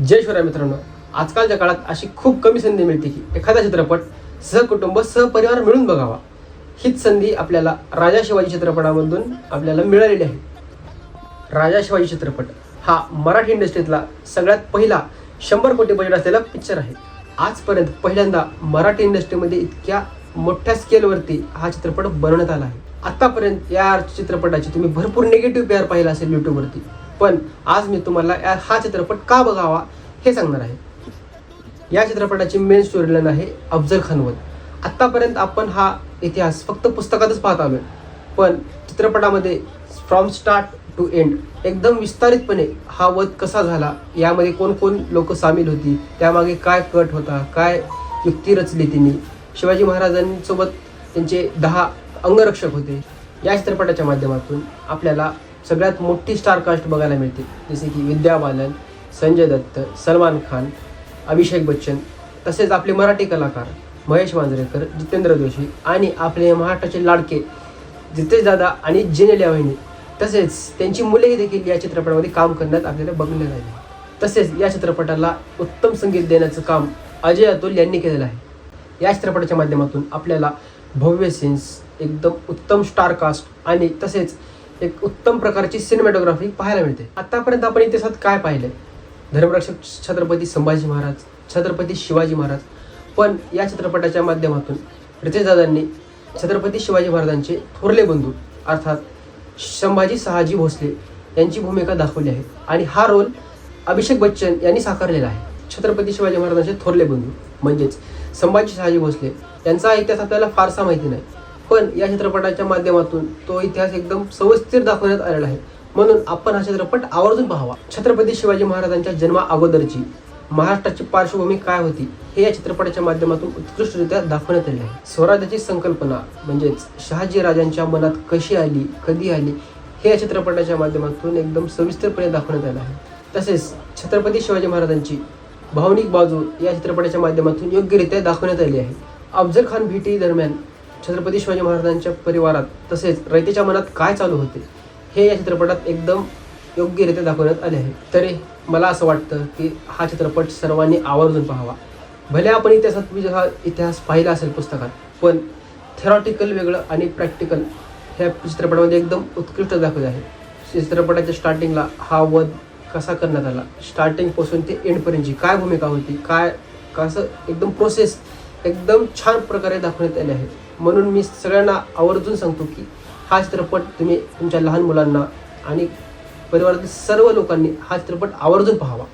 जय शिवराय मित्रांनो, आजकालच्या काळात अशी खूप कमी संधी मिळते की एखादा चित्रपट सहकुटुंब सहपरिवार मिळून बघावा. हीच संधी आपल्याला राजा शिवाजी चित्रपटामधून आपल्याला मिळालेली आहे. राजा शिवाजी चित्रपट हा मराठी इंडस्ट्रीतला सगळ्यात पहिला 100 कोटी बजेट असलेला पिक्चर आहे. आजपर्यंत पहिल्यांदा मराठी इंडस्ट्रीमध्ये इतक्या मोठ्या स्केलवरती हा चित्रपट बनवण्यात आला आहे. आतापर्यंत या चित्रपटाची तुम्ही भरपूर निगेटिव्ह पेअर पाहिला असेल यूट्यूबवरती, पण आज मी तुम्हाला हा चित्रपट का बघावा हे सांगणार आहे. या चित्रपटाची मेन स्टोरी लाईन आहे अफजल खान वध. आत्तापर्यंत आपण हा इतिहास फक्त पुस्तकातच पाहत आलोय, पण चित्रपटामध्ये फ्रॉम स्टार्ट टू एंड एकदम विस्तारितपणे हा वध कसा झाला, यामध्ये कोण कोण लोक सामील होती, त्यामागे काय कट होता, काय युक्ती रचली त्यांनी, शिवाजी महाराजांसोबत त्यांचे 10 अंगरक्षक होते. या चित्रपटाच्या माध्यमातून आपल्याला सगळ्यात मोठी स्टार कास्ट बघायला मिळते, जसे की विद्या बालन, संजय दत्त, सलमान खान, अभिषेक बच्चन, तसेच आपले मराठी कलाकार महेश मांजरेकर, जितेंद्र जोशी आणि आपले महाराष्ट्राचे लाडके जितेश दादा आणि जेनेलिया वहिनी, तसेच त्यांची मुलेही देखील या चित्रपटामध्ये काम करण्यात आपल्याला बघले झाले. तसेच या चित्रपटाला उत्तम संगीत देण्याचं काम अजय अतुल यांनी केलेलं आहे. या चित्रपटाच्या माध्यमातून आपल्याला भव्य सीन्स, एकदम उत्तम स्टार कास्ट आणि तसेच एक उत्तम प्रकारची सिनेमॅटोग्राफी पाहायला मिळते. आतापर्यंत आपण इतिहासात काय पाहिलं, धर्मरक्षक छत्रपती संभाजी महाराज, छत्रपती शिवाजी महाराज, पण या चित्रपटाच्या माध्यमातून रितेश दादांनी छत्रपती शिवाजी महाराजांचे थोरले बंधू अर्थात संभाजी सहाजी भोसले यांची भूमिका दाखवली आहे आणि हा रोल अभिषेक बच्चन यांनी साकारलेला आहे. छत्रपती शिवाजी महाराजांचे थोरले बंधू म्हणजेच संभाजी सहाजी भोसले यांचा इतिहास आपल्याला फारसा माहिती नाही, पण या चित्रपटाच्या माध्यमातून तो इतिहास एकदम सविस्तर दाखवण्यात आलेला आहे. म्हणून आपण हा चित्रपट आवर्जून पाहावा. छत्रपती शिवाजी महाराजांच्या जन्मा अगोदरची महाराष्ट्राची पार्श्वभूमी काय होती हे या चित्रपटाच्या माध्यमातून उत्कृष्टरित्या दाखवण्यात आले आहे. स्वराज्याची संकल्पना म्हणजेच शहाजी राजांच्या मनात कशी आली, कधी आली, हे या चित्रपटाच्या माध्यमातून एकदम सविस्तरपणे दाखवण्यात आलं आहे. तसेच छत्रपती शिवाजी महाराजांची भावनिक बाजू या चित्रपटाच्या माध्यमातून योग्यरित्या दाखवण्यात आली आहे. अफजल खान भेटी दरम्यान छत्रपती शिवाजी महाराजांच्या परिवारात तसेच रयतेच्या मनात काय चालू होते हे या चित्रपटात एकदम योग्यरित्या दाखवण्यात आले आहे. तरी मला असं वाटतं की हा चित्रपट सर्वांनी आवर्जून पाहावा. भले आपण इतिहास पाहिला असेल पुस्तकात, पण थेरॉटिकल वेगळं आणि प्रॅक्टिकल ह्या चित्रपटामध्ये एकदम उत्कृष्ट दाखवले आहे. चित्रपटाच्या स्टार्टिंगला हा वध कसा करण्यात आला, स्टार्टिंगपासून ते एंडपर्यंतची काय भूमिका होती, काय कसं एकदम प्रोसेस एकदम छान प्रकारे दाखवण्यात आले आहे. म्हणून मी सगळ्यांना आवर्जून सांगतो की हा चित्रपट तुम्ही तुमच्या लहान मुलांना आणि परिवारातील सर्व लोकांनी हा चित्रपट आवर्जून पाहावा.